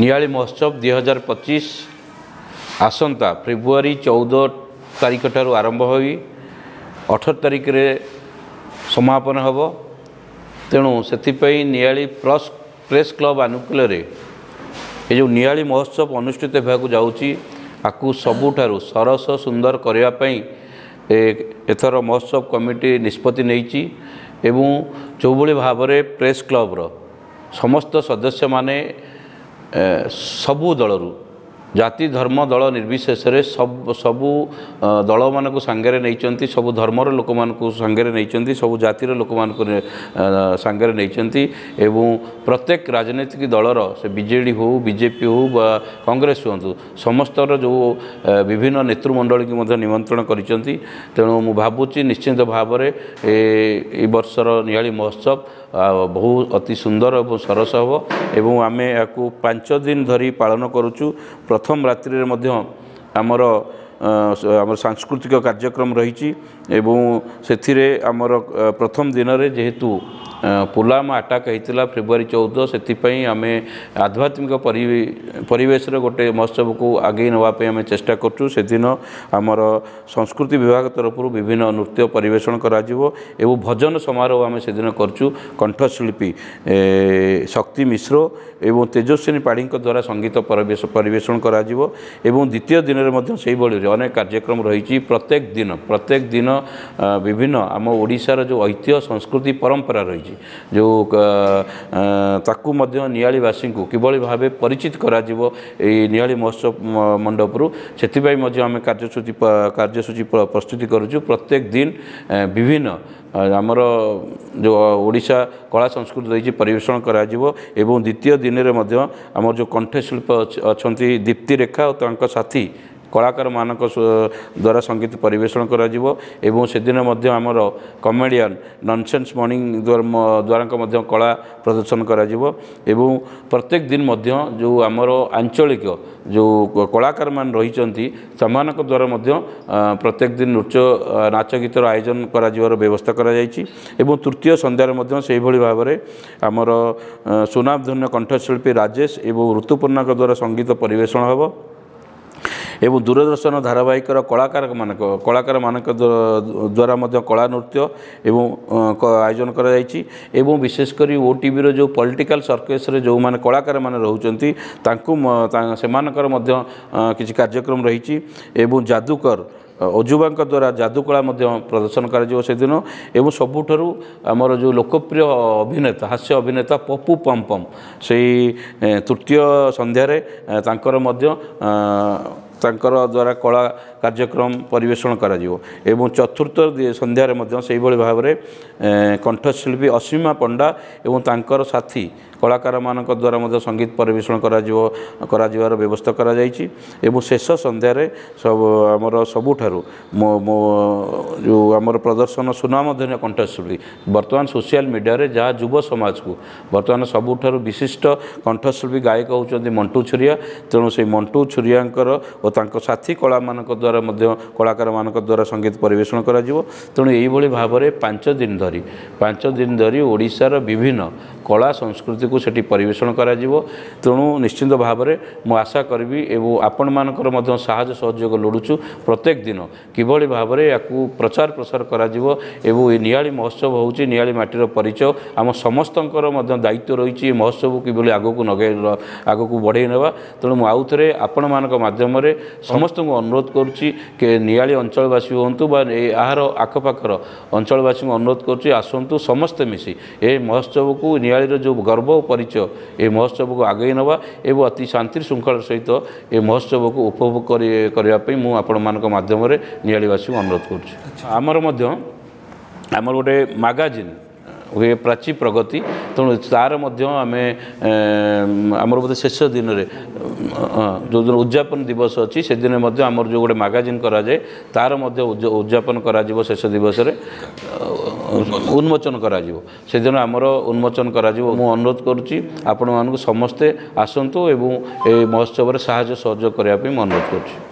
नियाली महोत्सव 2025 आसंता फेब्रुआरी 14 तारिख ठारू आरंभ हो 18 तारिख रे समापन हम। तेणु से नियाली प्रेस क्लब आनुकूल ये जो नियाली महोत्सव अनुष्ठित होगा जाऊँगी आपको सबुठारु सरस सुंदर करने एथर महोत्सव कमिटी निष्पत्ति नहीं जो भली भाव में प्रेस क्लब्र समस्त सदस्य माने सबु दलरू जाति धर्म दल निर्विशेष सबु दल मानक सांगे नहीं सबु धर्मर लोक मान सांगे नहीं सबु जातिर लोक मान सांगे नहीं एवं प्रत्येक राजनीतिक दलर से बीजेडी हो बीजेपी हो बा कांग्रेस हूँ समस्तर जो विभिन्न नेतृमंडल की निमंत्रण करिसेंती। तेणु मु भावुची निश्चित भाव में ए वर्षर नियाली महोत्सव बहुत अति सुंदर और सरस हम एवं आम या 5 दिन धरी पालन करुचु। प्रथम रात्रि में आमर सांस्कृतिक कार्यक्रम रही से आमर प्रथम दिन में जेहेतु पुलवामा अटैक होता फेब्रुआरी 14 से आम आध्यात्मिक परिवेश गोटे महोत्सव को आगे नापी आम चेष्टा करूँ। से दिन आमर संस्कृति विभाग तरफ विभिन्न नृत्य परिवेषण एवं भजन समारोह आम से दिन करूँ। कंठशिल्पी शक्ति मिश्र एवं तेजस्विनी पाढ़ी द्वारा संगीत परिवेषण एवं द्वितीय दिन में से अनेक कार्यक्रम रही। प्रत्येक दिन विभिन्न आम ओडिशार जो ऐतिह्य संस्कृति परंपरा रही जो ताकू मध्य नियालीवासी को किभली भावे परिचित करा जिवो ए नियाली महोत्सव मंडपरू से आम कार्यसूची प्रस्तुति करूँ। प्रत्येक दिन विभिन्न आमर जो ओडिशा कला संस्कृति रही परिवेषण करा जिवो एवं द्वितीय दिन में आमर जो कंठशिल्प अच्छा दीप्ति रेखा और साथी कलाकार मानक द्वारा संगीत परिवेषण करा जिवो एवं से दिन आमर कमेडियन नॉनसेंस मॉर्निंग द्वारा कला प्रदर्शन करा जिवो एवं प्रत्येक दिन जो आमर आंचलिक जो कलाकार मान रही द्वारा प्रत्येक दिन नृत्य नाच गीतर आयोजन करा जिवार व्यवस्था करा जायछि एवं तृतीय संध्यार से भाव में आमर सुनामधन्य कंठशिल्पी राजेश एवं ऋतुपर्णा द्वारा संगीत परिवेषण हम एवं दूरदर्शन धारावाहिक कलाकार मानक द्वारा कला नृत्य एवं आयोजन करा जायछि एवं विशेषकर ओटीवी जो पॉलिटिकल सर्कस रे जो माने कलाकार माने रहउचंती तांकु सेमानकर मध्य किछि कार्यक्रम रही एवं जादूकर अजुबा द्वारा जादूकला प्रदर्शन कर से दिन एवं सबुठारु आमर जो लोकप्रिय अभिनेता हास्य अभिनेता पप्पू पमपम से तृतीय संध्यारे द्वारा कला कार्यक्रम परिवेषण करा जिवो एवं चतुर्थ संध्यारे से भाव में कंठशिल्पी असीमा पंडा एवं तांकर साथी कलाकार मानक द्वारा संगीत परिवेषण करा जिवार व्यवस्था करा जायछि एवं शेष संध्यारे सब आमर सबुठारु जो आमर प्रदर्शन सुनामधन्य कंठशिल्पी वर्तमान सोशल मीडिया रे जहाँ युव समाज को वर्तमान सबुठारु विशिष्ट कंठशिल्पी गायक होउचंती मंटू छुरिया। तेणु से मंटू छुरियांकर और तांको साथी कला मानक द्वारा कलाकार मानक द्वारा संगीत परिवेषण करा जिवो। तेणु एई भाव में 5 दिन धरी ओडिशार विभिन्न कला संस्कृति को सेठी परिवेषण करा जिवो। तेणु निश्चित भाव में मु आशा करी एवं आपण मानकर मध्य साहाय्य सहयोग लोड़ुचु प्रत्येक दिन किभली भाव में या प्रचार प्रसार करा जिवो एवं नियाली महोत्सव होउची नियाली माटीर परिचय आम समस्तंकर मध्य दायित्व रही महोत्सव किभली आगकू आगकू बढ़े नेबा। तेणु मु आउ थरे आपण मानक माध्यम रे समस्त को अनुरोध करुच्ची कि नियाली अंचलवासी हूँ बा यार आखपाखर अंचलवासी को अनुरोध करुच्ची आसतु समस्ते मिसी ए महोत्सव को नियालीर जो गर्व परिचय ए महोत्सव को आगे नवा एवं अति शांति श्रृंखला सहित ए महोत्सव को उपभोग करने मु आपण मानक माध्यम रे नियालीवासी को अनुरोध करुच्ची। आमर गोटे मैगजीन हुए प्राची प्रगति तेणु तार आम आमर बोधे शेष दिन में जो दिन उद्यापन दिवस अच्छी से दिन आमर जो गोटे मैगजीन कराए तार उद्यापन करा शेष दिवस उन्मोचन करा से दिन आमर उन्मोचन करा मु अनुरोध करुच्ची आपण मानक समस्ते आसतु एवं ए महोत्सव साहाय्य सहयोग करने अनुरोध करुच्ची।